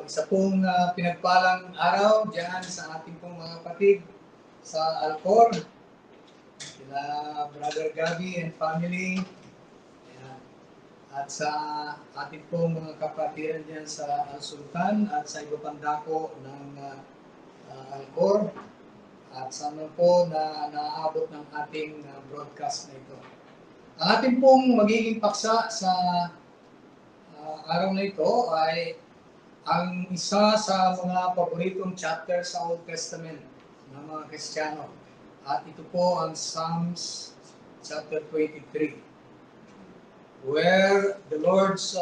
Isa pong pinagpalang araw dyan sa ating pong mga kapatid sa Alcor, sila Brother Gabi and family, ayan. At sa ating pong mga kapatiran dyan sa Al-Sultan at sa iba pang dako ng Alcor, at sana po na naabot ng ating broadcast na ito. Ang ating pong magiging paksa sa araw na ito ay ang isa sa mga paboritong chapter sa Old Testament ng mga Kristiyano. At ito po ang Psalms chapter 23, where the Lord's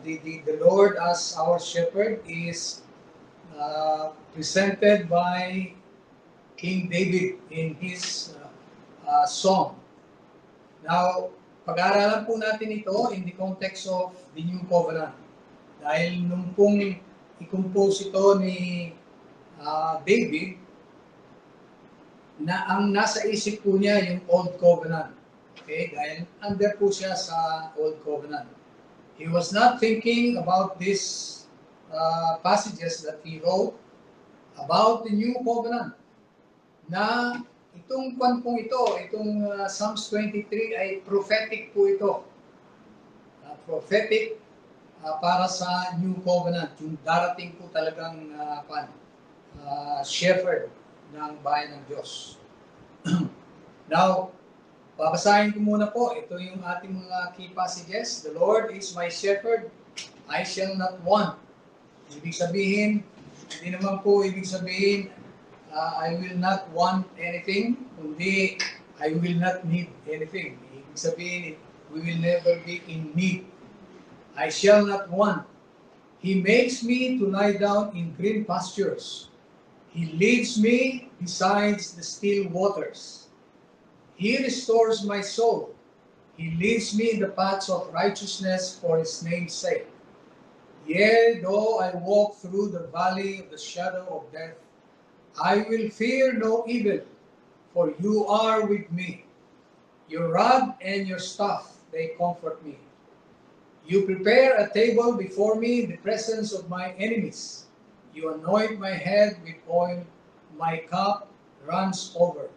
the Lord as our shepherd is presented by King David in his song. Now, pag-aaralan po natin ito in the context of the New Covenant. Dahil nung pong i-compose ito ni David, na ang nasa isip po niya yung Old Covenant. Okay? Dahil under po siya sa Old Covenant. He was not thinking about these passages that he wrote about the New Covenant. Na itong kwan pong ito, itong Psalms 23 ay prophetic po ito. Prophetic para sa New Covenant, yung darating po talagang shepherd ng bayan ng Diyos. Now, babasahin ko muna po. Ito yung ating mga key passages. The Lord is my shepherd, I shall not want. Ibig sabihin, hindi naman po ibig sabihin, I will not want anything, kundi I will not need anything. Ibig sabihin, we will never be in need. I shall not want. He makes me to lie down in green pastures. He leads me beside the still waters. He restores my soul. He leads me in the paths of righteousness for his name's sake. Yea, though I walk through the valley of the shadow of death, I will fear no evil, for you are with me. Your rod and your staff, they comfort me. You prepare a table before me in the presence of my enemies. You anoint my head with oil, my cup runs over.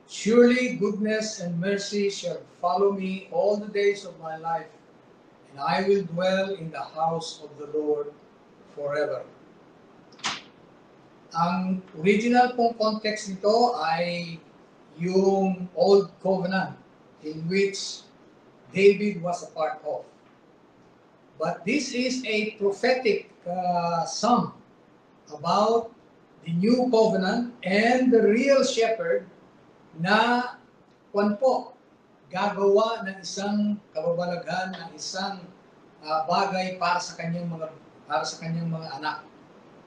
Surely goodness and mercy shall follow me all the days of my life, and I will dwell in the house of the Lord forever. Ang original pong context nito ay yung Old Covenant in which David was a part of. But this is a prophetic psalm about the New Covenant and the real shepherd na gagawa ng isang kababalaghan, ng isang bagay para sa kanyang mga anak.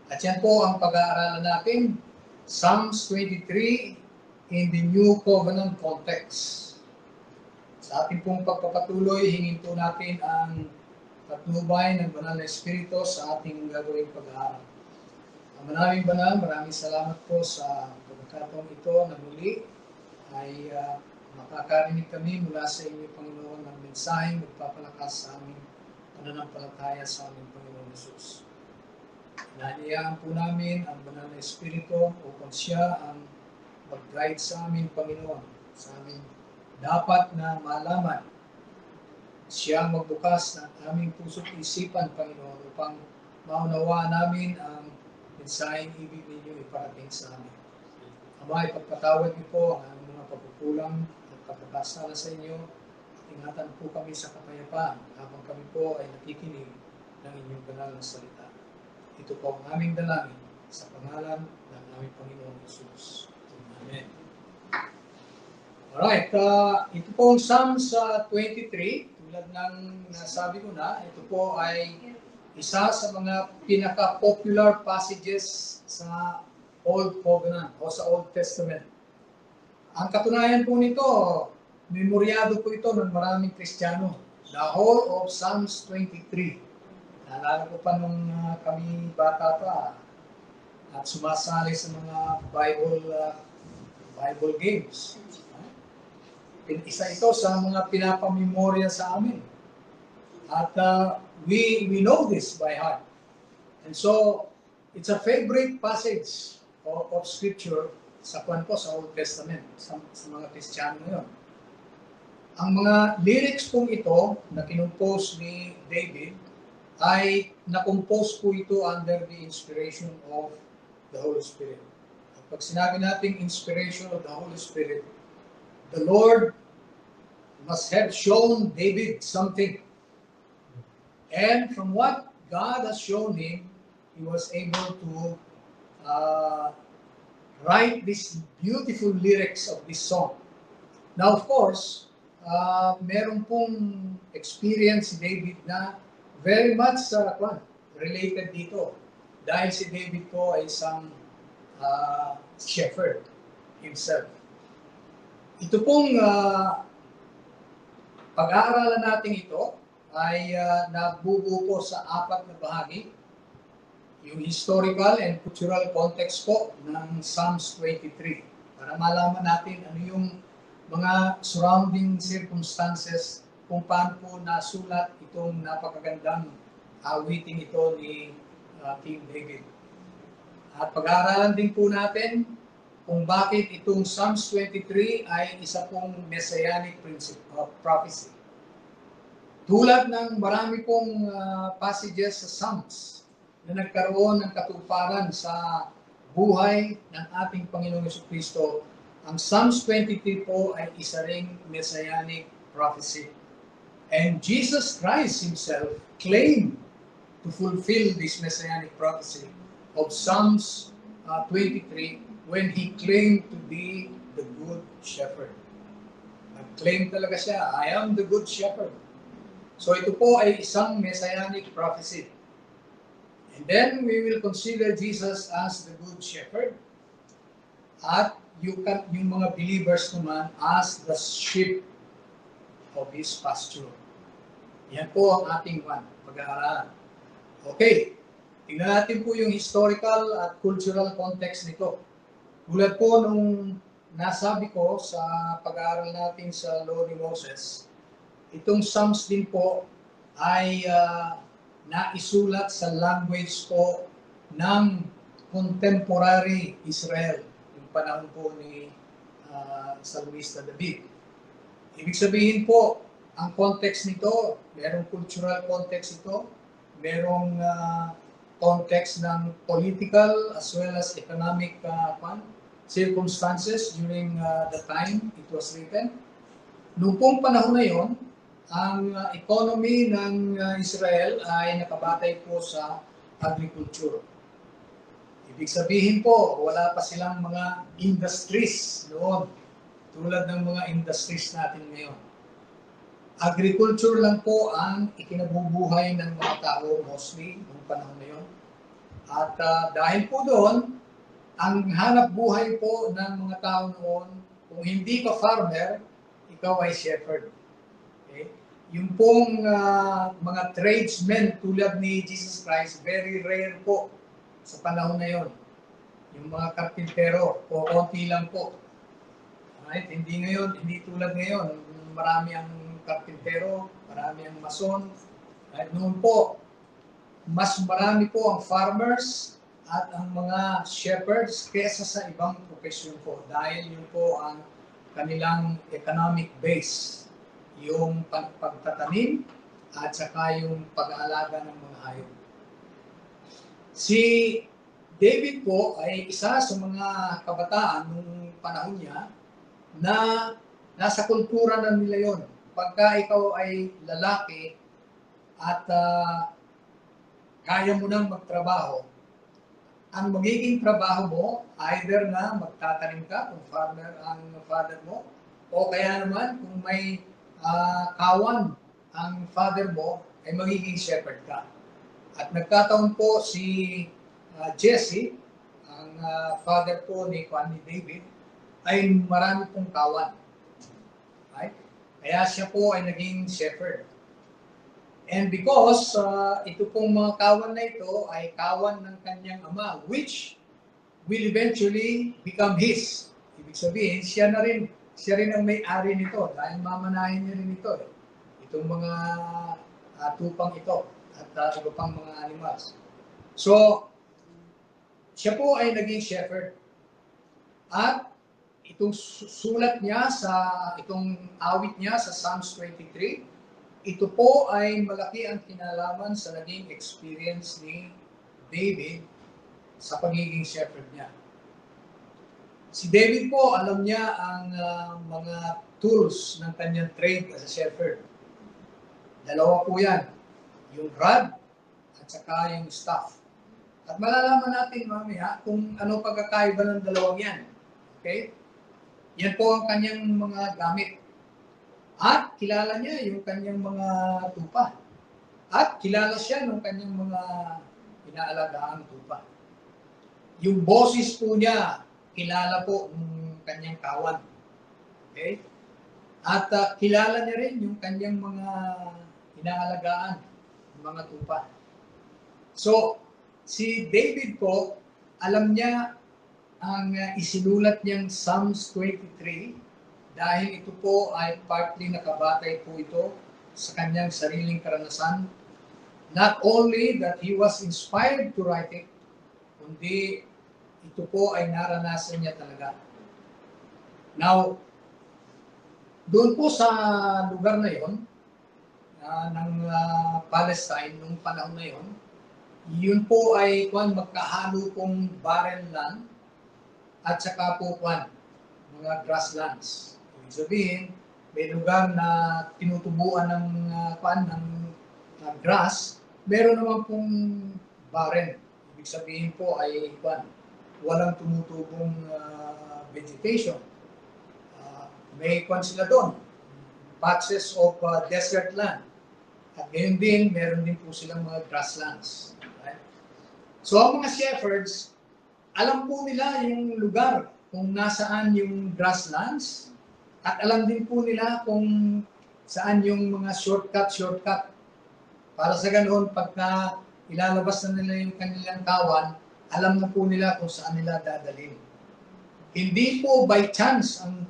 At yan po ang pag-aaralan natin, Psalms 23 in the New Covenant context. Sa ating pong pagpapatuloy, hingin po natin ang patnubay ng Banal na Espiritu sa ating gagawing pag-aaral. Ang manaming banal, maraming salamat po sa pagkakataong ito na muli ay makakarinig kami mula sa inyo, Panginoon, ng mensaheng magpapalakas sa aming pananampalataya sa aming Panginoon Jesus. Inaniyaan po namin ang Banal na Espiritu upang siya ang mag-guide sa aming Panginoon, sa aming dapat na malaman. Siya ang magbukas ng aming puso't isipan, Panginoon, upang maunawa namin ang mensaheng ibig ninyo iparating sa amin. Ama, ipagpatawad niyo po ang aming mga pagkukulang at pagkakasala sa inyo. Ingatan po kami sa kapayapaan habang kami po ay nakikinig ng inyong banal na salita. Ito po ang aming dalangin sa pangalan ng aming Panginoon Jesus. Amen. Alright, ito po ang Psalms 23. Tulad ng nasabi ko na, ito po ay isa sa mga pinaka-popular passages sa Old Covenant o sa Old Testament. Ang katunayan po nito, memoryado po ito ng maraming Kristiyano. The whole of Psalms 23. Naalala ko pa nung kami bata pa at sumasali sa mga Bible games. Isa ito sa mga pinapamemorya sa amin. At we know this by heart. And so, it's a favorite passage of Scripture sa Old Testament, sa mga Kristiyano ngayon. Ang mga lyrics pong ito na kinumpose ni David ay nakompose po ito under the inspiration of the Holy Spirit. At pag sinabi natin inspiration of the Holy Spirit, the Lord must have shown David something. And from what God has shown him, he was able to write these beautiful lyrics of this song. Now, of course, meron pong experience si David na very much related dito. Dahil si David po ay isang shepherd himself. Ito pong pag-aaralan natin ito ay nabubuo po sa 4 na bahagi. Yung historical and cultural context po ng Psalms 23. Para malaman natin ano yung mga surrounding circumstances kung paano po nasulat itong napakagandang awiting ito ni King David. At pag-aaralan din po natin kung bakit itong Psalms 23 ay isa pong messianic prophecy. Tulad ng marami pong passages sa Psalms na nagkaroon ng katuparan sa buhay ng ating Panginoong Jesucristo, ang Psalms 23 po ay isa ring messianic prophecy. And Jesus Christ himself claimed to fulfill this messianic prophecy of Psalms 23 when he claimed to be the good shepherd. Nag-claim talaga siya, I am the good shepherd. So ito po ay isang messianic prophecy. And then we will consider Jesus as the good shepherd. At yung mga believers naman as the sheep of his pasture. Yan po ang ating pag-aaralan. Okay, tingnan natin po yung historical at cultural context nito. Tulad po nung nasabi ko sa pag-aaral natin sa Law ni Moses, itong Psalms din po ay naisulat sa language po ng contemporary Israel, yung panahon po ni Salmista David. Ibig sabihin po, ang context nito, merong cultural context ito, merong context ng political as well as economic circumstances during the time it was written. Noong pong panahon na yon, ang economy ng Israel ay nakabatay po sa agriculture. Ibig sabihin po, wala pa silang mga industries noon, tulad ng mga industries natin ngayon. Agriculture lang po ang ikinabubuhay ng mga tao mostly noong panahon na yon. At dahil po doon, ang hanap buhay po ng mga tao noon, kung hindi ka farmer, ikaw ay shepherd. Okay? Yung pong mga tradesmen tulad ni Jesus Christ, very rare po sa panahon na yon. Yung mga karpintero, konti lang po. Right? Hindi tulad ngayon. Marami ang karpintero, marami ang mason. Right? Noon po, mas marami po ang farmers at ang mga shepherds kesa sa ibang profesyon po. Dahil yun po ang kanilang economic base. Yung pagtatanim at saka yung pag-aalaga ng mga hayop. Si David po ay isa sa mga kabataan nung panahon niya na nasa kultura na nila yon. Pagka ikaw ay lalaki at kaya mo nang magtrabaho, ang magiging trabaho mo, either na magtatanim ka kung farmer ang father mo, o kaya naman kung may kawan ang father mo, ay magiging shepherd ka. At nagkataon po si Jesse, ang father po ni David, ay marami pong kawan. Right? Kaya siya po ay naging shepherd. And because ito pong mga kawan na ito ay kawan ng kanyang ama, which will eventually become his. Ibig sabihin, siya rin ang may-ari nito dahil mamanahin niya rin ito. Itong mga tupang ito at iba pang mga animals. So, siya po ay naging shepherd. At itong sulat niya itong awit niya sa Psalms 23, ito po ay malaki ang kinalaman sa naging experience ni David sa pagiging shepherd niya. Si David po, alam niya ang mga tools ng kanyang trade as a shepherd. Dalawa po yan, yung rod at saka yung staff. At malalaman natin mamaya kung ano pagkakaiba ng dalawang yan. Okay? Yan po ang kanyang mga gamit. At kilala niya yung kanyang mga tupa. At kilala siya ng kanyang mga inaalagaan tupa. Yung boses po niya, kilala po ng kanyang kawan. Okay? At kilala niya rin yung kanyang mga inaalagaan, mga tupa. So, si David po, alam niya ang isinulat niyang Psalms 23 dahil ito po ay partly nakabatay po ito sa kanyang sariling karanasan. Not only that he was inspired to write it, kundi ito po ay naranasan niya talaga. Now, doon po sa lugar na yon, ng Palestine, nung panahon na yon, yun po ay magkahalo pong barren land at saka po mga grasslands. Ibig sabihin, may lugar na tinutubuan ng grass, meron naman pong barren. Ibig sabihin po ay walang tumutubong vegetation. May sila doon, patches of desert land. At ngayon din, meron din po silang mga grasslands. Right? So ang mga shepherds, alam po nila yung lugar kung nasaan yung grasslands at alam din po nila kung saan yung mga shortcut. Para sa ganoon, pagka ilalabas na nila yung kanilang kawan, alam na po nila kung saan nila dadalhin. Hindi po by chance ang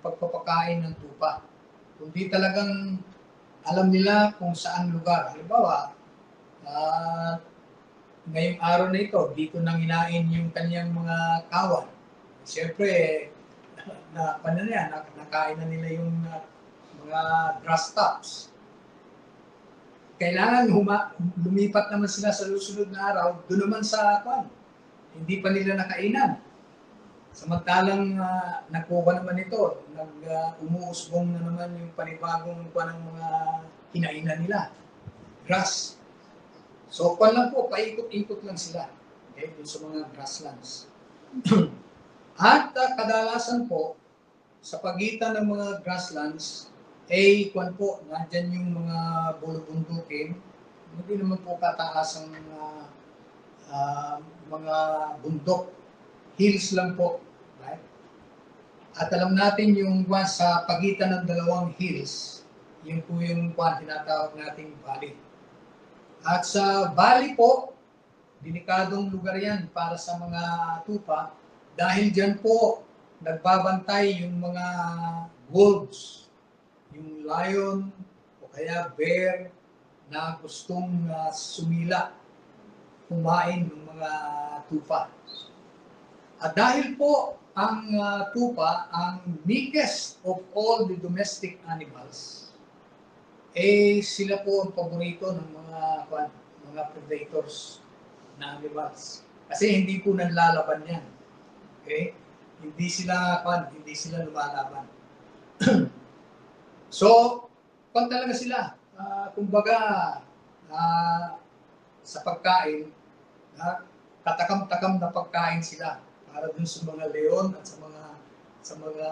pagpapakain ng tupa. Kundi talagang alam nila kung saan lugar. Halimbawa, ngayong araw na ito, dito nang hinain yung kanyang mga kawan. Siyempre, nakain na nila yung mga grass tops. Kailangan lumipat naman sila sa susunod na araw, doon naman sa hindi pa nila nakainan. Samantalang nagkuha naman ito, umuusbong na naman yung panibagong ng mga kinainan nila. Grass. So, lang po, paikot-ikot lang sila. Okay, dun sa mga grasslands. At kadalasan po, sa pagitan ng mga grasslands, nandyan yung mga bulubundukin, hindi naman po kataas ang mga bundok. Hills lang po. Right? At alam natin yung sa pagitan ng dalawang hills, yun po yung tinatawag nating valley. At sa valley po, delikadong lugar yan para sa mga tupa dahil dyan po nagbabantay yung mga wolves, yung lion o kaya bear na gustong sumila, kumain ng mga tupa. At dahil po ang tupa, ang meekest of all the domestic animals, sila po ang paborito ng mga predators na animals. Kasi hindi po nanlalaban yan. Okay? Hindi sila lumalaban. So, talaga sila. Kumbaga, sa pagkain, katakam-takam na pagkain sila para dun sa mga leon at sa mga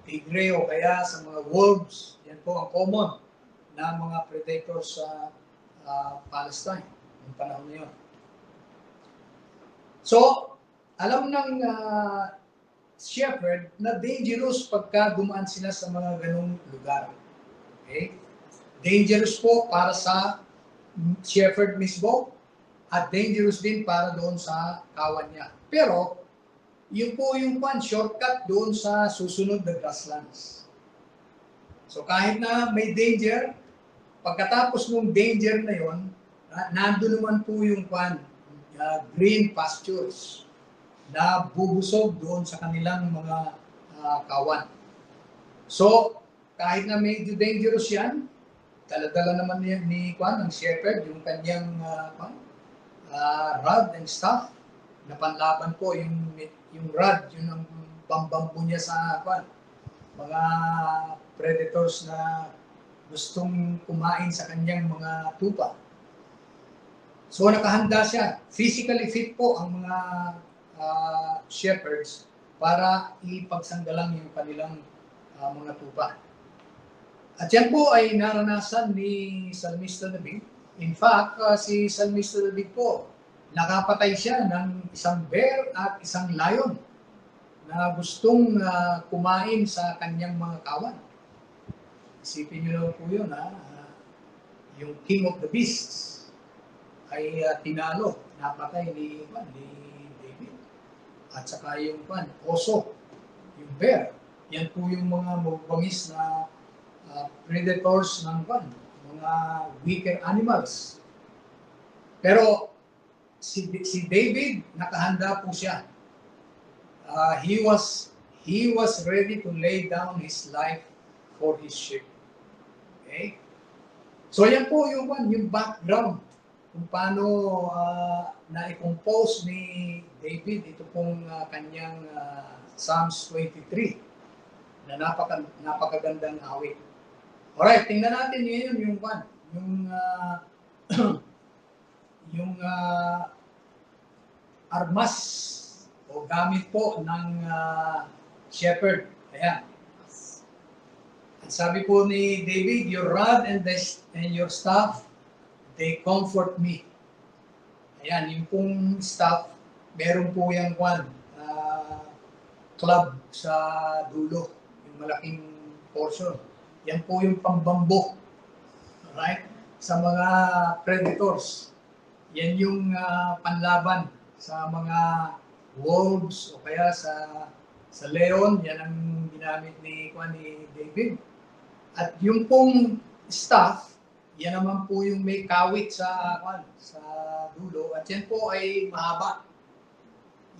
tigre o kaya sa mga wolves. Yan po ang common na mga predators sa Palestine noong panahon na yun. So, alam ng shepherd na dangerous pagka dumaan sila sa mga ganung lugar. Okay? Dangerous po para sa shepherd mismo at dangerous din para doon sa kawan niya. Pero, yun po yung shortcut doon sa susunod na grasslands. So kahit na may danger, pagkatapos ng danger na yon, nandun naman po yung green pastures na bubusog doon sa kanilang mga kawan. So, kahit na medyo dangerous yan, dala-dala naman ni ng shepherd, yung kanyang rod and staff, na panlaban po yung rod, yun ang pambambo niya sa mga predators na gustong kumain sa kanyang mga tupa. So nakahanda siya. Physically fit po ang mga shepherds para ipagsanggalang yung kanilang mga tupa. At yan po ay naranasan ni Salmista David. In fact, si Salmista David po, nakapatay siya ng isang bear at isang lion na gustong kumain sa kanyang mga kawan. Isipin nyo lang po yun, yung King of the Beasts ay tinalo, napatay ni David. At saka yung oso, yung bear. Yan po yung mga mabangis na predators ng mga weaker animals. Pero si David, nakahanda po siya. He was ready to lay down his life for his sheep. Okay? So yan po yung background kung paano na-compose ni David ito pong kanyang Psalms 23 na napakagandang awit. Alright, tingnan natin ngayon yung armas o gamit po ng shepherd. Ayan. At sabi po ni David, your rod and your staff, they comfort me. Ayan, yung pong staff, meron po yung club sa dulo, yung malaking portion. Yan po yung pambambo. Alright? Sa mga predators. Yan yung panlaban sa mga wolves o kaya sa leon. Yan ang ginamit ni David. At yung pong staff, yan naman po yung may kawit sa dulo. At yan po ay mahaba.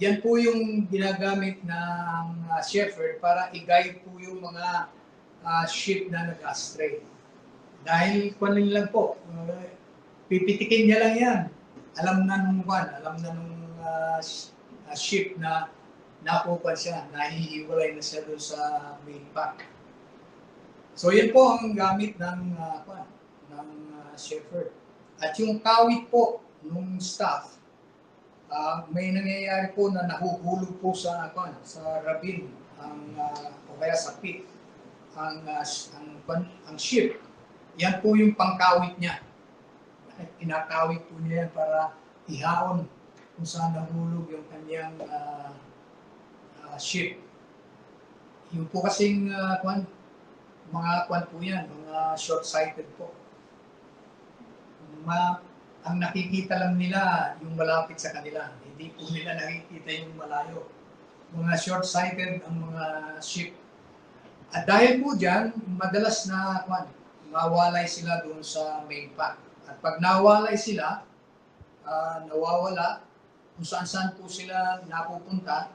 Yan po yung ginagamit ng shepherd para i-guide po yung mga sheep na nag-astray. Dahil kunin lang po, pipitikin niya lang yan. Alam na nung sheep na nakupan siya, nahihiwalay na siya doon sa main pack. So yan po ang gamit ng shepherd. At yung kawit po nung staff, may nangyayari po na nahuhulog po sa rabin o kaya sa pit ang sheep. Yan po yung pangkawit niya. Kinakawit po niya para ihaon kung saan nahulog yung kanyang sheep. Yung po kasing mga po yan, mga short-sighted po. Ang nakikita lang nila yung malapit sa kanila. Hindi po nila nakikita yung malayo. Mga short-sighted ang mga sheep. At dahil po dyan, madalas na mawalay sila doon sa main pack. At pag nawalay sila, nawawala, kung saan-saan po sila napupunta,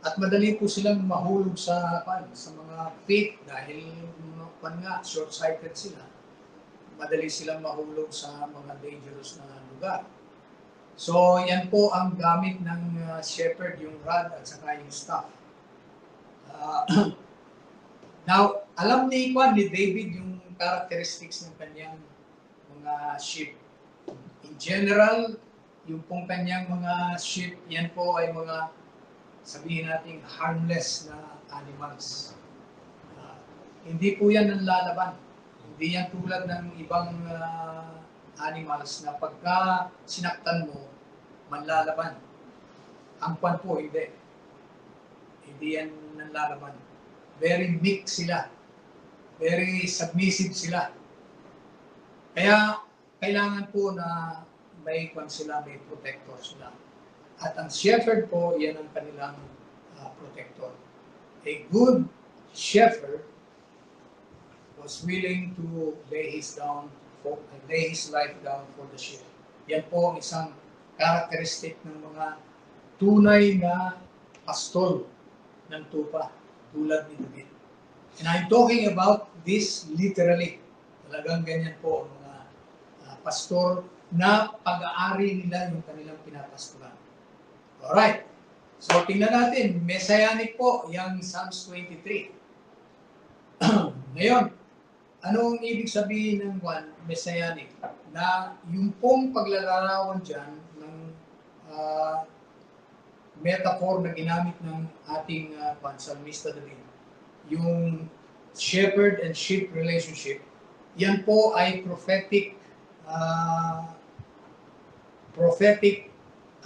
at madali po silang mahulog sa mga pit dahil short-sighted sila. Madali silang mahulog sa mga dangerous na lugar. So, yan po ang gamit ng shepherd, yung rod at saka yung staff. Now, alam ni David yung characteristics ng kanyang mga sheep. In general, yung pong kanyang mga sheep, yan po ay mga, sabihin natin, harmless na animals. Hindi po yan nanlalaban. Hindi yan tulad ng ibang animals na pagka sinaktan mo, manlalaban. Ang kwan po, hindi. Hindi yan nanlalaban. Very meek sila. Very submissive sila. Kaya kailangan po na may kwan sila, may protector sila. At ang shepherd po, yan ang kanilang protector. A good shepherd was willing to lay his life down for the sheep. Yan po ang isang characteristic ng mga tunay na pastol ng tupa, tulad ni David. And I'm talking about this literally. Talagang ganyan po ang mga pastor na pag-aari nila yung kanilang pinapastoran. Alright. So, tingnan natin. Messianic po, yung Psalms 23. Ngayon, anong ibig sabihin ng Messianic? Na yung pong paglalarawan dyan ng metaphor na ginamit ng ating Psalmista David, yung shepherd and sheep relationship, yan po ay prophetic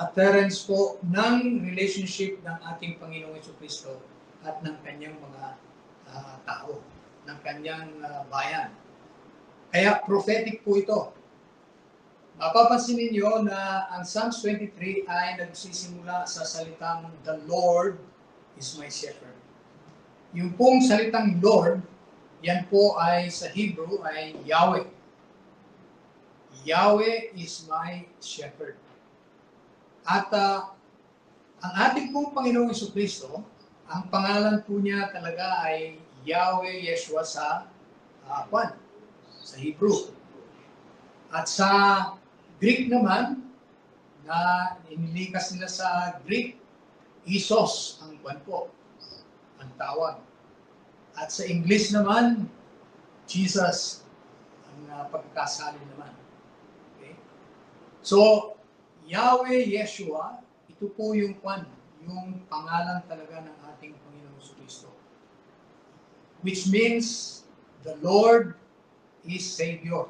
utterance po ng relationship ng ating Panginoong Jesucristo at ng kanyang mga tao, ng kanyang bayan. Kaya prophetic po ito. Mapapansin ninyo na ang Psalms 23 ay nagsisimula sa salitang "The Lord is my shepherd." Yung pong salitang Lord, yan po ay sa Hebrew ay Yahweh. Yahweh is my shepherd. At ang ating pong Panginoong Jesucristo, ang pangalan po niya talaga ay Yahweh Yeshua sa Hebrew. At sa Greek naman, na inilikas nila sa Greek, Isos ang ang tawag. At sa English naman, Jesus ang pagkakasalin naman. Okay? So, Yahweh Yeshua, ito po yung pangalan talaga ng ating Panginoong Jesucristo. Which means, the Lord is Savior.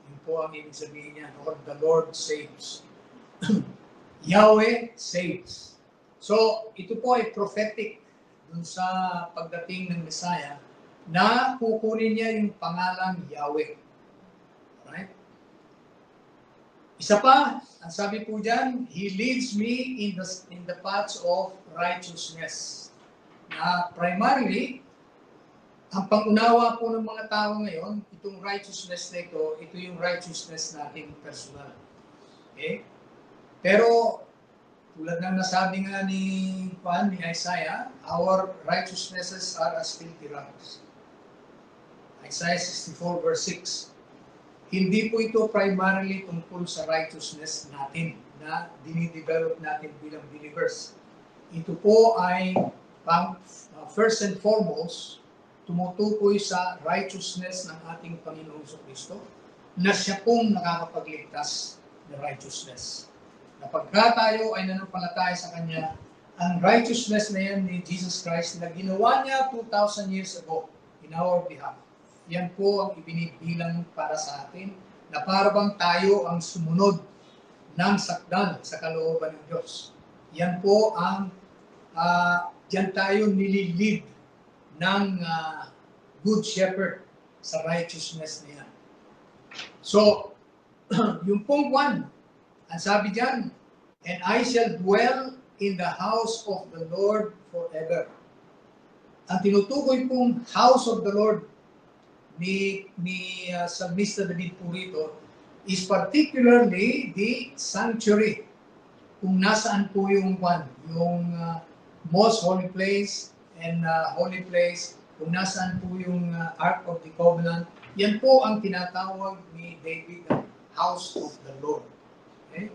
Yun po ang ibig sabihin niya, or the Lord saves. Yahweh saves. So, ito po ay prophetic dun sa pagdating ng Messiah na kukunin niya yung pangalang Yahweh. Alright? Isa pa, ang sabi po dyan, He leads me in the paths of righteousness. Na primarily, ang pangunawa po ng mga tao ngayon, itong righteousness na ito yung righteousness natin personal. Okay? Pero, tulad ng nasabi nga ni Isaiah, our righteousnesses are as filthy rags. Isaiah 64 verse 6. Hindi po ito primarily tungkol sa righteousness natin na dinidevelop natin bilang believers. Ito po ay first and foremost, tumutukoy sa righteousness ng ating Panginoong Jesucristo na siya pong nakakapagligtas na righteousness. Na pagka tayo ay nanampalataya sa Kanya, ang righteousness na yan ni Jesus Christ na ginawa niya 2,000 years ago in our behalf, yan po ang ibinibilang para sa atin na para bang tayo ang sumunod ng sakdal sa kalooban ng Diyos. Yan po ang diyan tayo nililid ng good shepherd sa righteousness na yan. So, yung pong ang sabi diyan, and I shall dwell in the house of the Lord forever. Ang tinutukoy pong house of the Lord ni Psalmista David po rito is particularly the sanctuary. Kung nasaan po yung most holy place and holy place, kung nasaan po yung Ark of the Covenant, yan po ang tinatawag ni David na house of the Lord. Okay?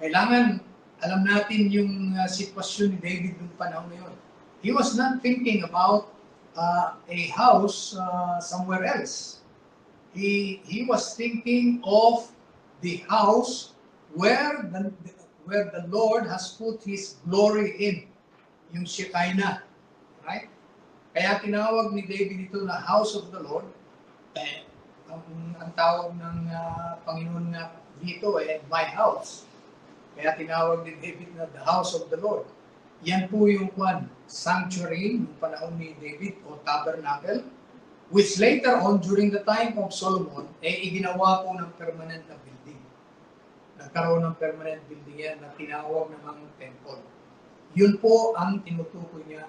Kailangan alam natin yung sitwasyon ni David noong panahon na yun. He was not thinking about a house somewhere else. He was thinking of the house where the Lord has put His glory in, yung Shekinah. Right? Kaya tinawag ni David ito na house of the Lord. Ang tawag ng Panginoon na dito my house. Kaya tinawag ni David na the house of the Lord. Yan po yung sanctuary ng panahon ni David o tabernacle, which later on, during the time of Solomon, iginawa po ng permanent na building. Nagkaroon ng permanent building yan na tinawag namang temple. Yun po ang tinutukoy niya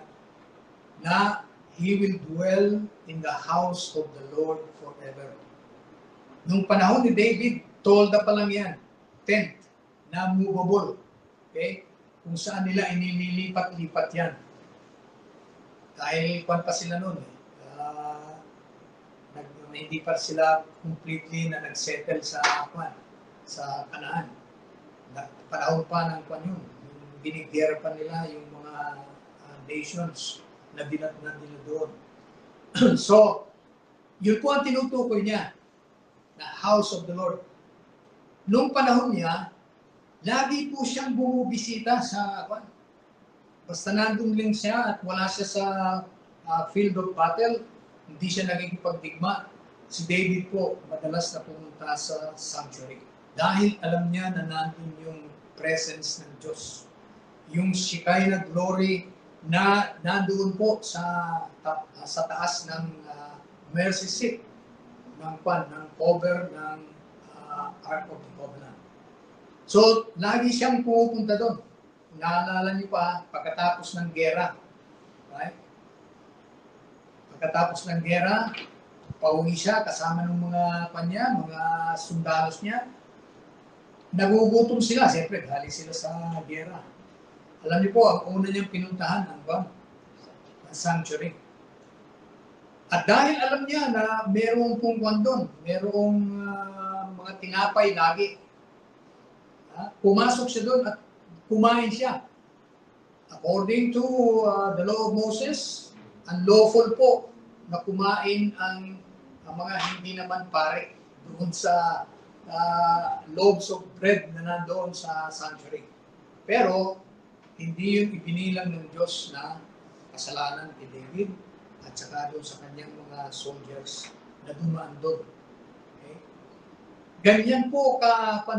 na He will dwell in the house of the Lord forever. Nung panahon ni David, tolda pa lang yan. tent na movable. Okay? Kung saan nila inililipat-lipat yan. Dahil kwan pa sila noon. Hindi pa sila completely na nag-settle sa Kanaan. Panahon pa ng kwan yun. Binigyan pa nila yung mga nations na dinatnan nila doon. So, yun po ang tinutukoy niya na house of the Lord. Noong panahon niya, lagi po siyang bumubisita sa basta nandun lang siya at wala siya sa field of battle, hindi siya nagkikipagdigma. Si David po, madalas na pumunta sa sanctuary. Dahil alam niya na nandun yung presence ng Diyos. Yung Shekinah glory na nandoon po sa taas ng mercy seat ng cover ng Ark of the Covenant. So, lagi siyang pumupunta doon. Naalala niyo pa, pagkatapos ng gera. Right? Pagkatapos ng gera, pauwi siya kasama ng mga sundalos niya. Nagugutom sila, siyempre, galing sila sa gera. Alam niyo po, ang una niyang pinuntahan ng sanctuary. At dahil alam niya na merong pungkwan doon, merong mga tinapay lagi, pumasok siya doon at kumain siya. According to the law of Moses, unlawful po na kumain ang mga hindi naman pare doon sa loaves of bread na nandoon sa sanctuary. Pero, hindi yung ibinilang ng Diyos na kasalanan kay David at saka doon sa kanyang mga soldiers na dumaan doon. Okay? Ganyan po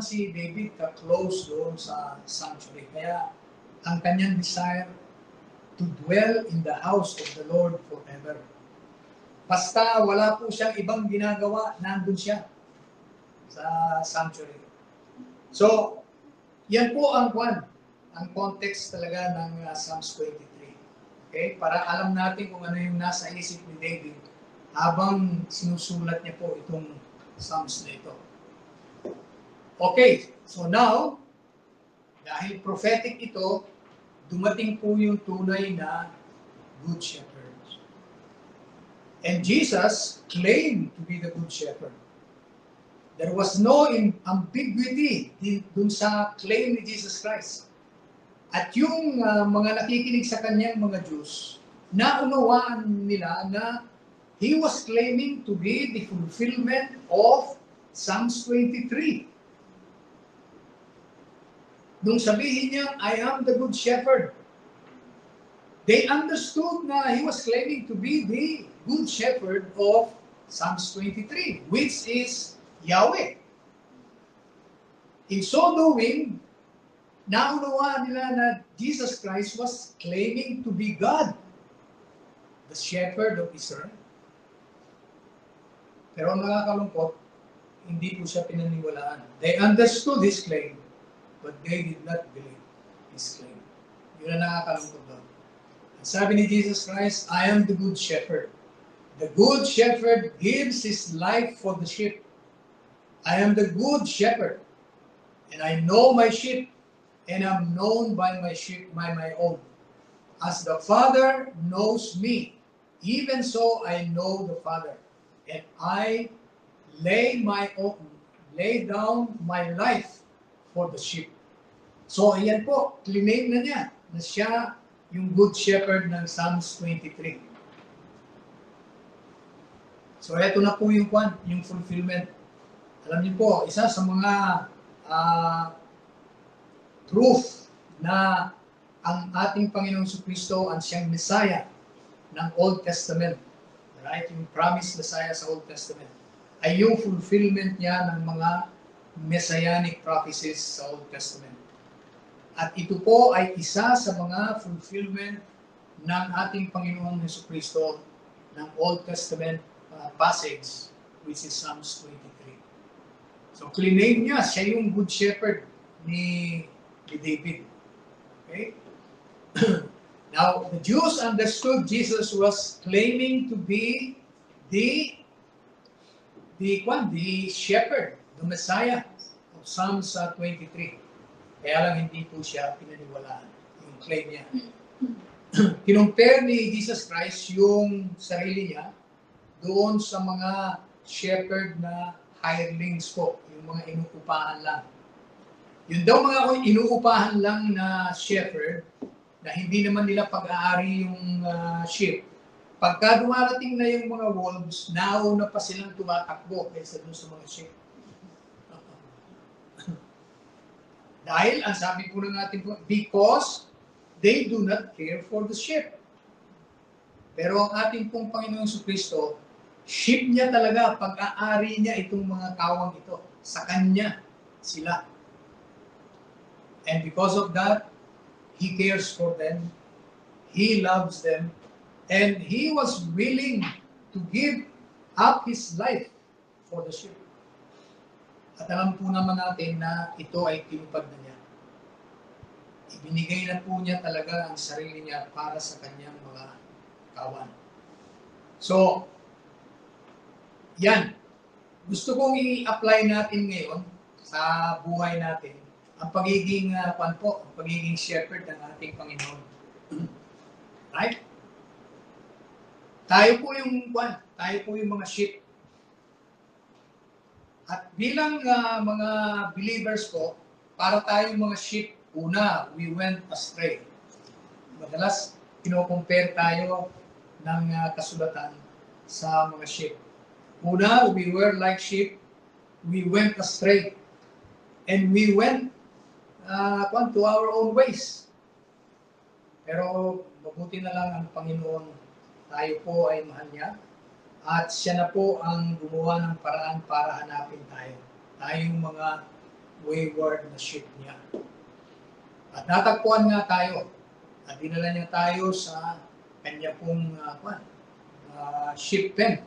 si David ka-close doon sa sanctuary. Kaya ang kanyang desire to dwell in the house of the Lord forever. Basta wala po siyang ibang ginagawa, nandun siya sa sanctuary. So, yan po ang context talaga ng Psalms 23. Okay? Para alam natin kung ano yung nasa isip ni David habang sinusulat niya po itong Psalms na ito. Okay, so now, dahil prophetic ito, dumating po yung tunay na Good Shepherd. And Jesus claimed to be the Good Shepherd. There was no ambiguity dun sa claim ni Jesus Christ. At yung mga nakikinig sa kanyang mga Jews, naunawaan nila na he was claiming to be the fulfillment of Psalms 23. Nung sabihin niya, I am the good shepherd, they understood na he was claiming to be the good shepherd of Psalms 23, which is Yahweh. In so doing, naunawaan nila na Jesus Christ was claiming to be God, the shepherd of Israel. Pero ang nakakalungkot, hindi po siya pinaniwalaan. They understood his claim, but they did not believe his claim. Yun ang nakakalungkot doon. Sabi ni Jesus Christ, I am the good shepherd. The good shepherd gives his life for the sheep. I am the good shepherd, and I know my sheep, and am known by my sheep, by my own. As the Father knows me, even so I know the Father, and I lay down my life for the sheep. So, ayan po, claim na niya na siya yung good shepherd ng Psalms 23. So, eto na po yung fulfillment. Alam niyo po, isa sa mga proof na ang ating Panginoong Kristo ang siyang Messiah ng Old Testament, right? Yung promised Messiah sa Old Testament, ay yung fulfillment niya ng mga messianic prophecies sa Old Testament. At ito po ay isa sa mga fulfillment ng ating Panginoong Kristo ng Old Testament passage, which is Psalms 23. So, claim niya, siya yung good shepherd ni David. Okay? Now, the Jews understood Jesus was claiming to be the shepherd, the Messiah of Psalms 23. Kaya lang hindi po siya pinaniwalaan yung claim niya. Kinumpare ni Jesus Christ yung sarili niya doon sa mga shepherd na hirelings po, yung mga inuupahan lang. Yun daw mga inuupahan lang na shepherd na hindi naman nila pag-aari yung sheep. Pagka dumarating na yung mga wolves, nauna pa silang tumatakbo kaysa doon sa mga sheep. Dahil, ang sabi po ng ating po, because they do not care for the sheep. Pero ang ating pong Panginoong Jesucristo, sheep niya talaga, pag-aari niya itong mga kawang ito. Sa Kanya sila. And because of that, He cares for them. He loves them. And He was willing to give up His life for the sheep. At alam po naman natin na ito ay tinupad na niya. Ibinigay na po niya talaga ang sarili niya para sa kanyang mga kawan. So, yan. Gusto kong i-apply natin ngayon sa buhay natin ang pagiging ang pagiging shepherd ng ating Panginoon. Right? Tayo po yung mga sheep. At bilang mga believers po, para tayong mga sheep, una, we went astray. Madalas, kino-compare tayo ng kasulatan sa mga sheep. Una, we were like sheep, we went astray. And we went to our own ways. Pero mabuti na lang ang Panginoon, tayo po ay mahal niya. At siya na po ang gumawa ng paraan para hanapin tayo. Tayong mga wayward na sheep niya. At natagpuan nga tayo. At dinala niya tayo sa kanya pong sheep pen.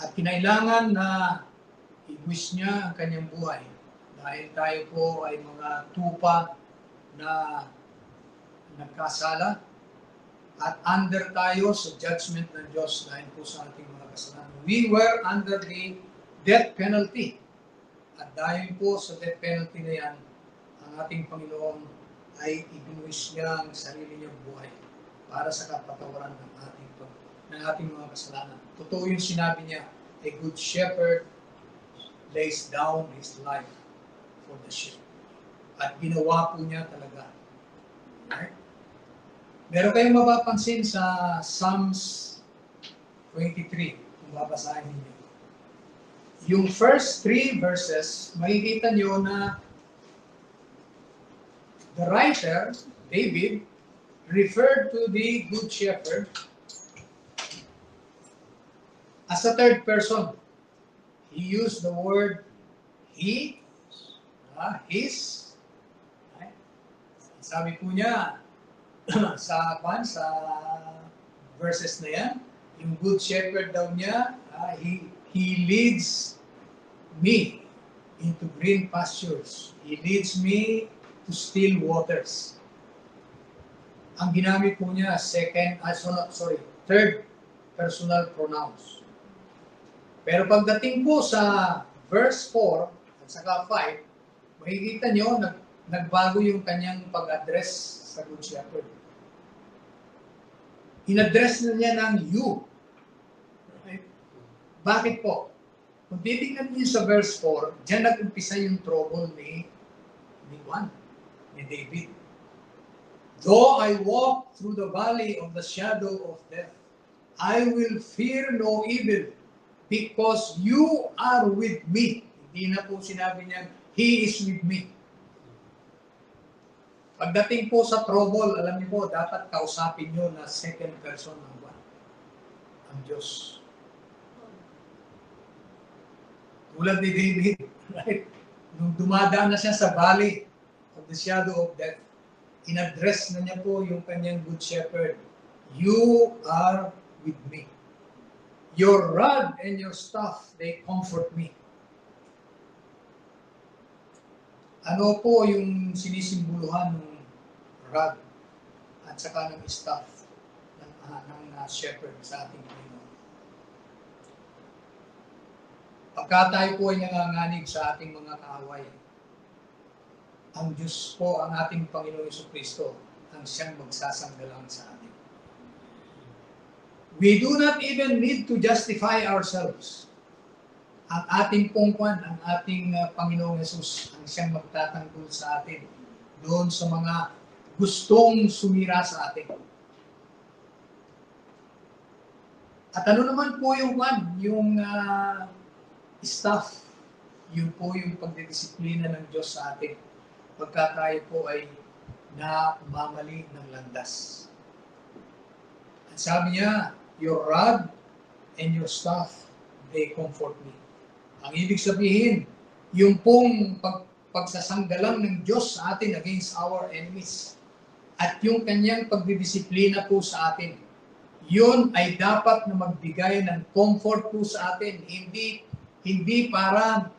At kinailangan na i-wish niya ang kanyang buhay. Dahil tayo po ay mga tupa na nagkasala. At under tayo sa judgment ng Diyos dahil po sa ating mga kasalanan. We were under the death penalty. At dahil po sa death penalty na yan, ang ating Panginoon ay ibinuwis niya ang sarili niyang buhay para sa kapatawaran ng ating mga kasalanan. Totoo yung sinabi niya, a good shepherd lays down his life for the sheep. At ginawa po niya talaga. Right? Meron kayong mapapansin sa Psalms 23, kung babasahin niyo. Yung first 3 verses, makikita niyo na the writer, David, referred to the Good Shepherd as a third person. He used the word he, his. Right? Sabi po niya, sa verses na yan, yung good shepherd daw niya, he leads me into green pastures. He leads me to still waters. Ang ginamit po niya, third personal pronouns. Pero pagdating po sa verse 4 at saka 5, makikita nyo, nagbago yung kanyang pag-address sa good shepherd. In-address na niya ng you. Right? Bakit po? Kung titignan niyo sa verse 4, diyan nag-umpisa yung trouble ni David. Though I walk through the valley of the shadow of death, I will fear no evil because you are with me. Hindi na po sinabi niya, He is with me. Pagdating po sa trouble, alam niyo po, dapat kausapin niyo na second person ang Diyos. Tulad ni David, right? Nung dumadaan na siya sa valley of the shadow of death, in-address na niya po yung kanyang good shepherd. You are with me. Your rod and your staff, they comfort me. Ano po yung sinisimboluhan ng rod at saka ng staff ng shepherd sa ating Panginoon? Pagka tayo po ay nanganganib sa ating mga kaaway, ang Diyos po, ang ating Panginoon Jesucristo, ang siyang magsasanggalang sa atin. We do not even need to justify ourselves. Ang ating pungkuan, ang ating Panginoong Jesus, ang siyang magtatanggol sa atin doon sa mga gustong sumira sa atin. At ano naman po yung staff, yun po yung pagdidisiplina ng Diyos sa atin pagka tayo po ay namamali ng landas. At sabi niya, your rod and your staff, they comfort me. Ang ibig sabihin, yung pong pagsasanggalang ng Diyos sa atin against our enemies at yung kanyang pagdidisiplina po sa atin, yun ay dapat na magbigay ng comfort po sa atin. Hindi para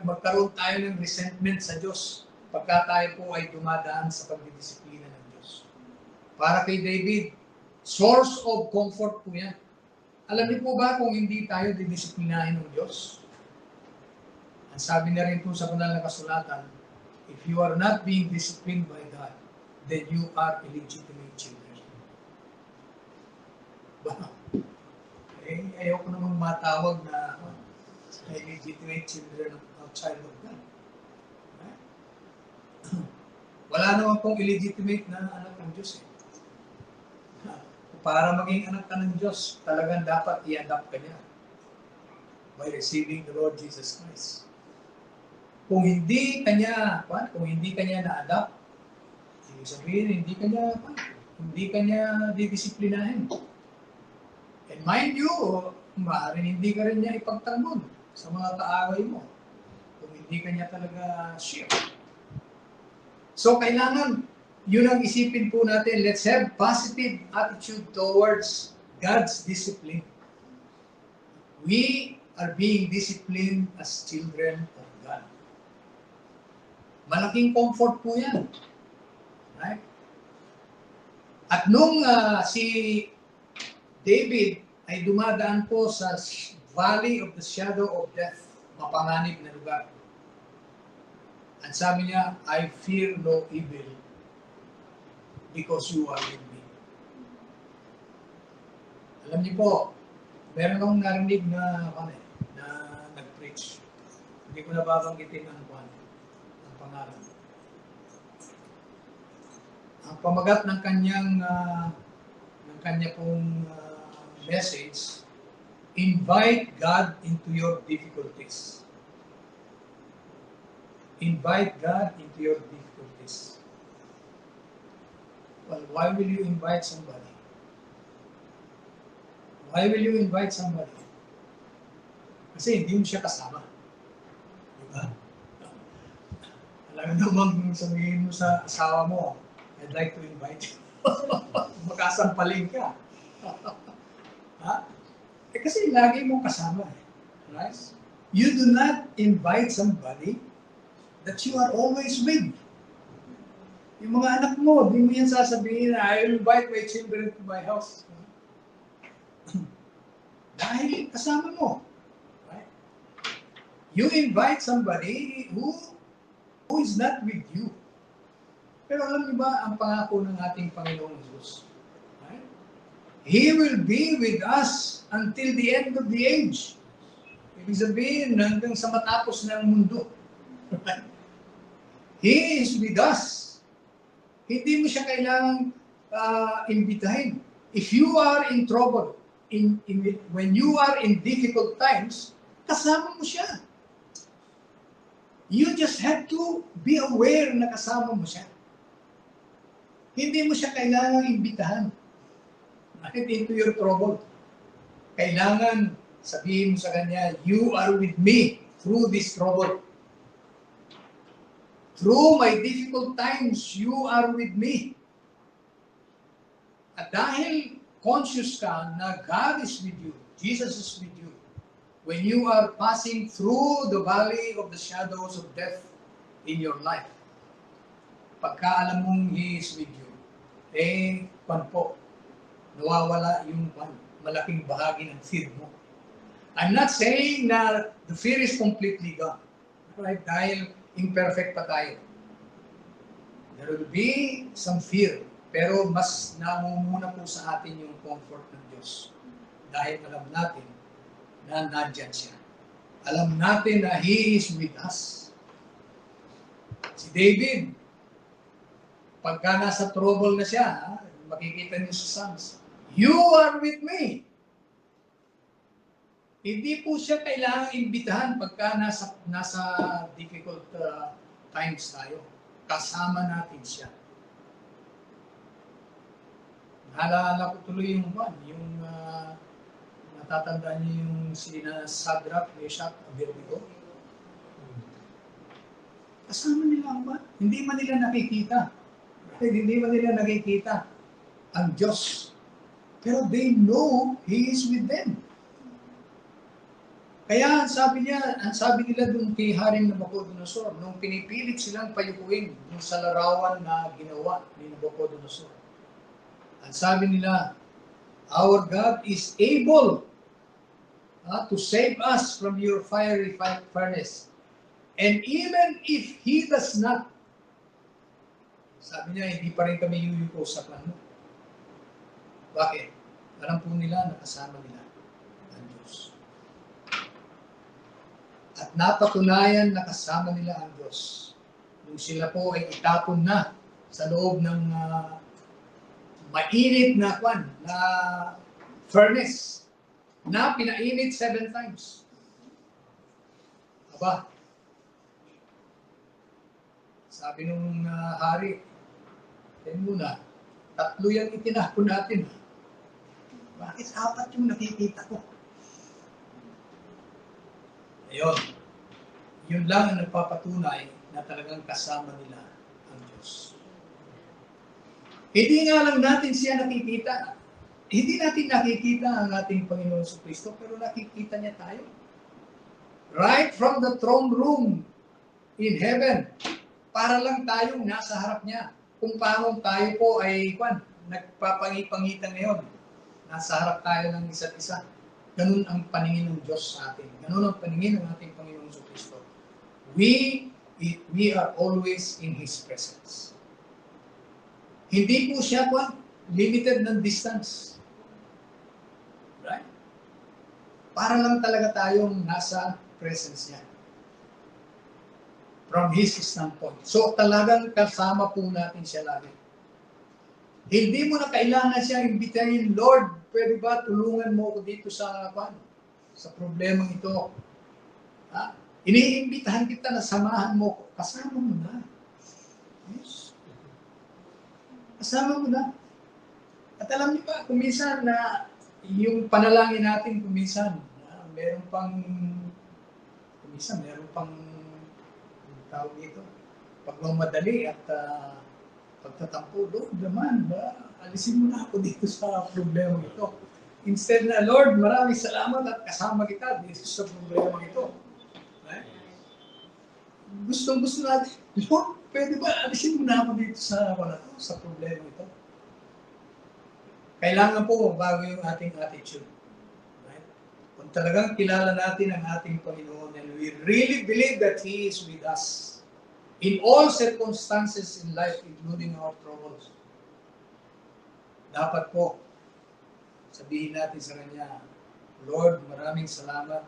magkaroon tayo ng resentment sa Diyos pagka tayo po ay dumadaan sa pagdidisiplina ng Diyos. Para kay David, source of comfort po yan. Alam niyo po ba kung hindi tayo didisiplinahin ng Diyos? Ang sabi na rin po sa banal na kasulatan, if you are not being disciplined by God, then you are illegitimate children. Wow. Ayaw ko namang matawag na illegitimate children outside of God. Right? Wala naman pong illegitimate na anak ng Diyos. Para maging anak ka ng Diyos, talagang dapat i-adapt ka niya by receiving the Lord Jesus Christ. Kung hindi kanya na-adapt, ibig sabihin, hindi kanya didisiplinahin. And mind you, maaaring hindi ka rin niya ipagtanggol sa mga kaaway mo kung hindi kanya talaga share. So, kailangan, yun ang isipin po natin, let's have positive attitude towards God's discipline. We are being disciplined as children of God. Malaking comfort po yan. Right? At nung si David ay dumadaan po sa valley of the shadow of death, mapanganib na lugar. At sabi niya, I fear no evil because you are with me. Alam niyo po, meron akong narinig na nag-preach. Hindi ko nababanggitin ang pangalan. Ang pamagat ng kanya pong message, invite God into your difficulties. Invite God into your difficulties. Well, why will you invite somebody? Why will you invite somebody? Kasi hindi mo siya kasama. Diba? Alam mo naman sabihin mo sa asawa mo, I'd like to invite you. Makasampaling ka. Ha? Kasi lagi mong kasama. Right? You do not invite somebody that you are always with. Yung mga anak mo, di mo yan sasabihin na, I will invite my children to my house. Dahil kasama mo. Right? You invite somebody who is not with you. Pero alam niyo ba ang pangako ng ating Panginoong Jesus? Right? He will be with us until the end of the age. Ibig sabihin, hanggang sa matapos ng mundo. Right? He is with us. Hindi mo siya kailangang imbitahin. If you are in trouble, when you are in difficult times, kasama mo siya. You just have to be aware na kasama mo siya. Hindi mo siya kailangang imbitahan into your trouble. Kailangan sabihin mo sa kanya, you are with me through this trouble. Through my difficult times, you are with me. At dahil conscious ka na God is with you, Jesus is with you, when you are passing through the valley of the shadows of death in your life, pagka alam mong He is with you, nawawala yung malaking bahagi ng fear mo. I'm not saying na the fear is completely gone. Right? Dahil imperfect pa tayo. There will be some fear. Pero mas namumuna po sa atin yung comfort ng Diyos. Dahil alam natin na nandyan siya. Alam natin na He is with us. Si David, pagka nasa trouble na siya, makikita niyo sa Psalms, "You are with me." Hindi po siya kailangang imbitahan pagka nasa difficult times tayo. Kasama natin siya. Naalala ko tuloy yung natatandaan niyo yung sina Shadrach, Meshach, Abednego. Kasama nila ang ba? Hindi man nila nakikita. Hindi man nila nakikita ang Diyos. Pero they know He is with them. Kaya ang sabi nila dun kay Haring Nabucodonosor, nung pinipilit silang payukuin yung sa larawan na ginawa ni Nabucodonosor. Ang sabi nila, "Our God is able to save us from your fiery furnace. And even if He does not," sabi niya, hindi pa rin kami yuyuko sa plano. Bakit? Alam po nila na kasama nila ang Diyos. At napatunayan na kasama nila ang Diyos. Nung sila po ay itapon na sa loob ng mainit na furnace na pinainit 7 times. Aba, sabi nung hari, muna, 3 yung itinapon natin. Bakit 4 yung nakikita ko? Ayun. Yun lang ang nagpapatunay na talagang kasama nila ang Diyos. Hindi nga lang natin siya nakikita. Hindi natin nakikita ang ating Panginoon sa Kristo, pero nakikita niya tayo. Right from the throne room in heaven, para lang tayong nasa harap niya. Kung paano tayo po ay nagpapangipangitan ngayon. Nasa harap tayo ng isa't isa. Ganun ang paningin ng Diyos sa atin. Ganun ang paningin ng ating Panginoon sa Kristo. We are always in His presence. Hindi po siya limited ng distance. Right? Para lang talaga tayong nasa presence niya. From His standpoint. So talagang kasama po natin siya lagi. Hindi mo na kailangan siya imbitahin, "Lord, pwede ba tulungan mo ako dito sa problemang ito?" Iniimbitahan kita na samahan mo ko. Kasama mo na. Yes. Kasama mo na. At alam niyo ba, kuminsan na yung panalangin natin, kuminsan meron pang tawag dito, pagmamadali at pagtatampo. "Lord naman, alisin mo na ako dito sa problema ito." Instead na, "Lord, maraming salamat at kasama kita dito sa problema ito." Right? Gustong-gusto natin, "Lord, pwede ba alisin mo na ako dito sa problema ito?" Kailangan po bago yung ating attitude. Right? Kung talagang kilala natin ang ating Panginoon and we really believe that He is with us in all circumstances in life, including our troubles, dapat po sabihin natin sa Kanya, "Lord, maraming salamat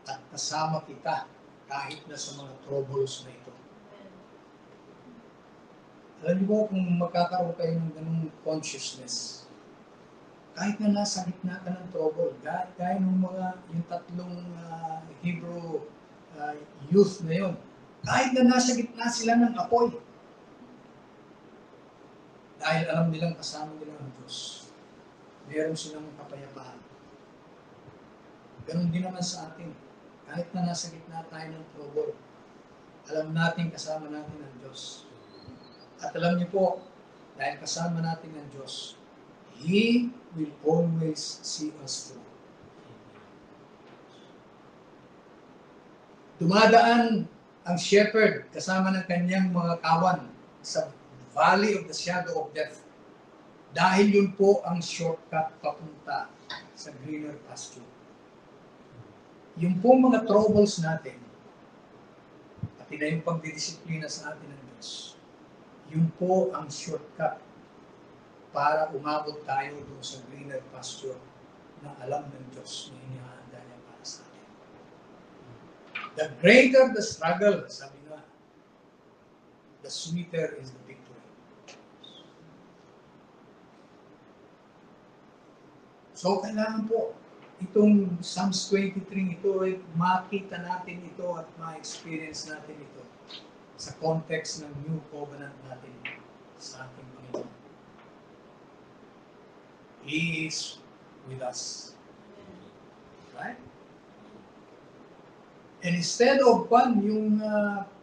at kasama kita kahit na sa mga troubles na ito." Alam niyo po, kung magkakaroon kayo ng ganung consciousness, kahit na nasa gitna ka ng trouble, gaya ng yung 3 Hebrew youth na yun, kahit na nasa gitna sila ng apoy, dahil alam nilang kasama nila ang Diyos, meron silang kapayapaan. Ganun din naman sa atin. Kahit na nasa gitna tayo ng trouble, alam natin kasama natin ang Diyos. At alam niyo po, dahil kasama natin ang Diyos, He will always see us through. Dumadaan ang shepherd kasama ng kanyang mga kawan sa valley of the shadow of death. Dahil yun po ang shortcut papunta sa greener pasture. yung pong mga troubles natin, pati na yung pagdidisiplina sa atin ng Diyos, yun po ang shortcut para umabot tayo doon sa greener pasture na alam ng Diyos na inihahanda niya para sa atin. The greater the struggle, sabi nga, the sweeter is the victory. So, kailangan po, itong Psalms 23, ito ay makita natin ito at ma-experience natin ito sa context ng New Covenant natin sa ating Panginoon. He is with us. Right? And instead of yung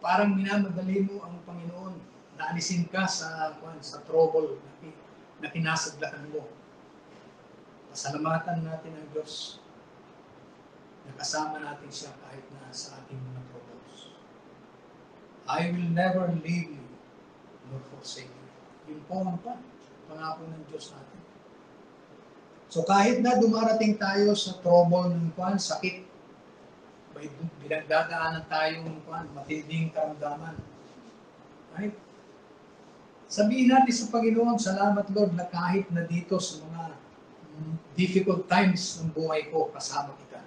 parang minamadali mo ang Panginoon, naalisin ka sa trouble na kinasaglakan mo. Pasalamatan natin ang Diyos na kasama natin siya kahit na sa ating mga troubles. I will never leave you nor forsake you. Yun po ang pangako ng Diyos natin. So kahit na dumarating tayo sa trouble ng sakit, may pinagdadaanan tayong matinding karamdaman. Right? Sabihin natin sa Panginoon, salamat Lord na kahit na dito sa mga difficult times ng buhay ko, kasama kita.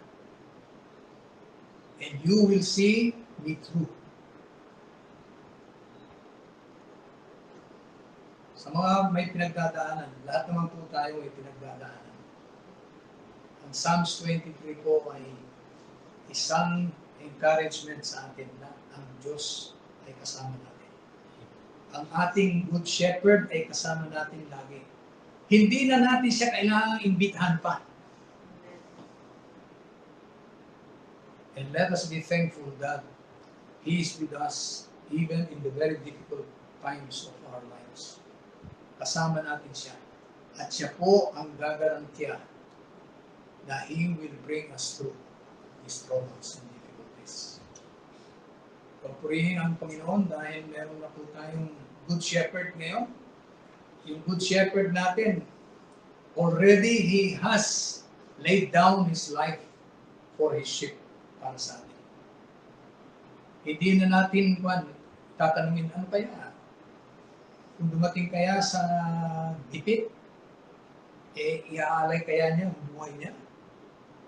And you will see me through. Sa mga may pinagdadaanan, lahat naman po tayo ay pinagdadaanan. Ang Psalms 23 po ay isang encouragement sa atin na ang Diyos ay kasama natin. Ang ating Good Shepherd ay kasama natin lagi. Hindi na natin siya kailangang imbitahan pa. And let us be thankful that He is with us even in the very difficult times of our lives. Kasama natin siya. At siya po ang gagarantiya na He will bring us through these troubles and difficulties. Pagpurihin ang Panginoon dahil meron na po tayong Good Shepherd ngayon. Yung Good Shepherd natin, already He has laid down His life for His sheep para sa atin. Hindi na natin tatanungin, ano kaya? Kung dumating kaya sa dipit, iaalay kaya niya ang buhay niya?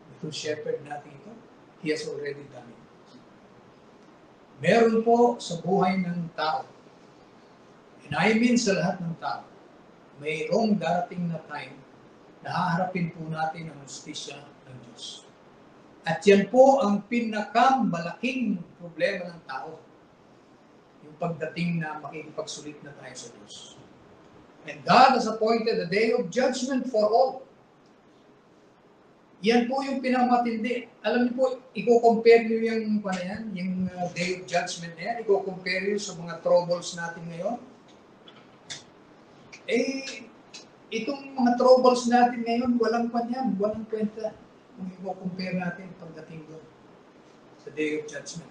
The Good Shepherd natin ito, He has already done it. Meron po sa buhay ng tao, and I mean sa lahat ng tao, mayroong darating na time na haharapin po natin ang justisya ng Diyos. At yan po ang pinakamalaking problema ng tao. Yung pagdating na makikipagsulit na tayo sa Diyos. And God has appointed a day of judgment for all. Yan po yung pinakamatindi. Alam niyo po, i-compare niyo yung day of judgment na yan, i-compare niyo sa mga troubles natin ngayon. Itong mga troubles natin ngayon, walang kwenta. Kung i-compare natin pagdating doon sa Day of Judgment.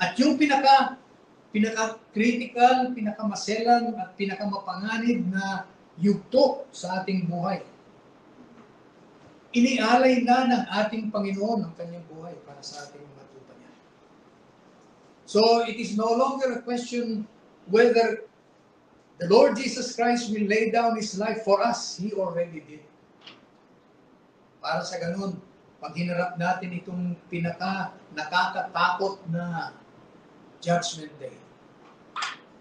At yung pinaka-critical, pinakamaselan, at pinakamapanganib na yugto sa ating buhay, inialay na ng ating Panginoon ang kanyang buhay para sa ating mga tupa niya. So, it is no longer a question whether the Lord Jesus Christ will lay down His life for us. He already did. Para sa ganun, pag hinarap natin itong nakakatakot na Judgment Day,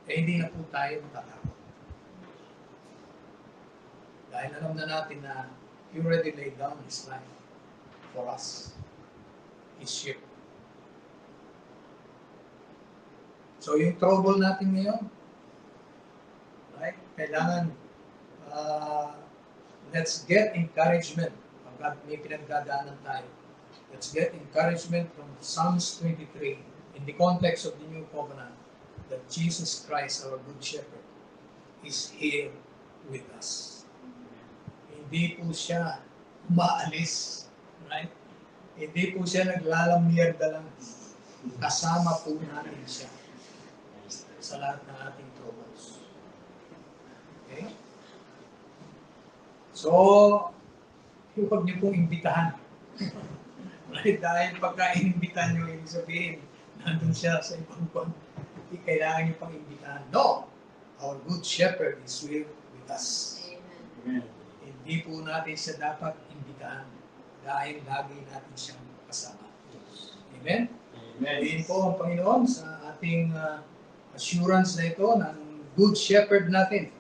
hindi na po tayo matatakot. Dahil alam na natin na He already laid down His life for us, His sheep. So yung trouble natin ngayon, right? Kailangan let's get encouragement. Pagkat may pinagdadaanan tayo, let's get encouragement from Psalms 23 in the context of the New Covenant that Jesus Christ, our Good Shepherd, is here with us. Hindi po siya maalis, right? Hindi po siya naglalamierda lang. Kasama po natin siya sa lahat ng ating troubles. Okay? So, huwag niyo pong imbitahan Dahil pagka inimbitan nyo, ibig sabihin, nandun siya sa ibang kwan, hindi kailangan nyo pang imbitahan. No! Our good shepherd is with us. Amen. Hindi po natin siya dapat imbitahan dahil lagi natin siyang kasama. Amen? Amen. Amen po ang Panginoon sa ating assurance na ito ng good shepherd natin.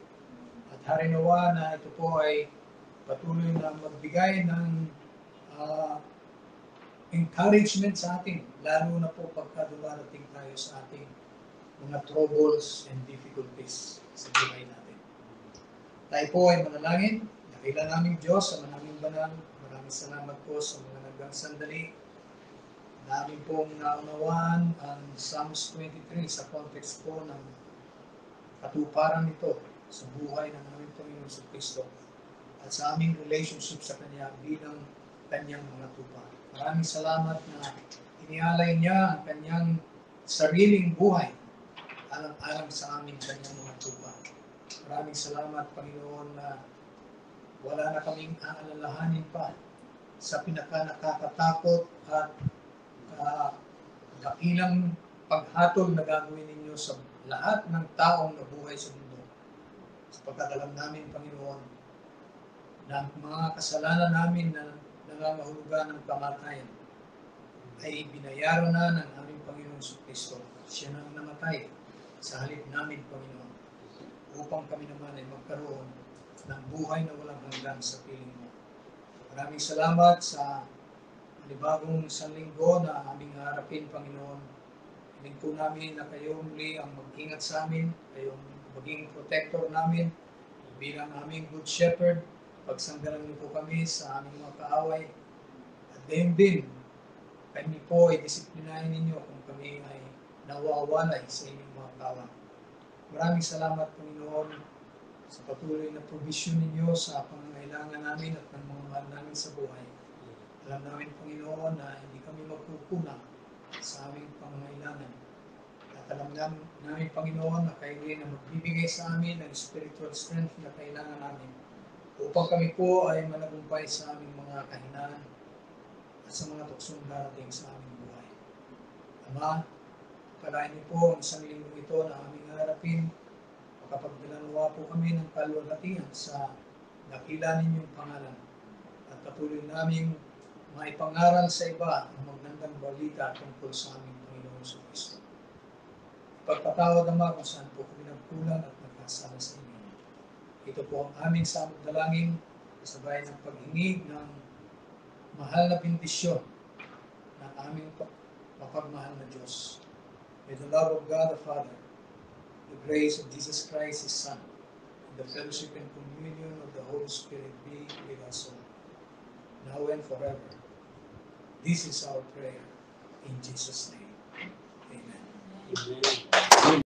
At harinawa na ito po ay patuloy na magbigay ng encouragement sa atin, lalo na po pagka dumarating tayo sa ating mga troubles and difficulties sa buhay natin. Tayo po ay manalangin. Dakila naming Diyos sa manaming banal. Maraming salamat po sa mga nagdang sandali. Namin pong naunawaan ang Psalms 23 sa context po ng katuparan nito sa buhay ng aming Panginoon sa Kristo at sa aming relationship sa Kanya bilang Kanyang mga tupa. Maraming salamat na inialay niya ang Kanyang sariling buhay alang-alang sa aming Kanyang mga tupa. Maraming salamat, Panginoon, na wala na kaming aalalahanin pa sa pinaka-nakakatakot at dakilang paghatol na gagawin ninyo sa lahat ng taong nabuhay sa mundo. Sapagkat alam namin, Panginoon, na mga kasalanan namin na nangangahulugan ng kamatayan ay binayaran na ng aming Panginoon sa Kristo. Siya na ang namatay sa halip namin, Panginoon, upang kami naman ay magkaroon ng buhay na walang hanggan sa piling mo. Maraming salamat sa panibagong isang linggo na aming harapin, Panginoon. Hiling po namin na kayo muli ang mag-ingat sa amin, kayong maging protector namin bilang aming good shepherd. Pagsanggalan niyo po kami sa aming mga kaaway. At gayon din, kami po ay disiplinahin ninyo kung kami ay nawawalay sa inyong mga kaaway. Maraming salamat, Panginoon, sa patuloy na provision ninyo sa pangangailangan namin at ng mga mahal namin sa buhay. Alam namin, Panginoon, na hindi kami magkukulang sa aming pangangailangan. At alam namin, Panginoon, na kayo rin na magbibigay sa amin ng spiritual strength na kailangan namin upang kami po ay managumpay sa aming mga kahinaan at sa mga tuksong darating sa aming buhay. Ama, palain niyo po ang isang linggo ito na aming harapin. Makapagdalanawa po kami ng kalwalhatian sa dakila ninyong pangalan at patuloy namin maipangaral sa iba ang magandang balita tungkol sa aming Panginoon sa Kristo. Ipagpatawad naman kung saan po kami nagkulang at nagkasala sa inyo. Ito po ang aming samot dalangin, kasabay ng paghingi ng mahal na bendisyon ng aming mapagmahal na Diyos. May the love of God the Father, the grace of Jesus Christ, His Son, and the fellowship and communion of the Holy Spirit be with us all, now and forever. This is our prayer in Jesus' name. Amen. Amen.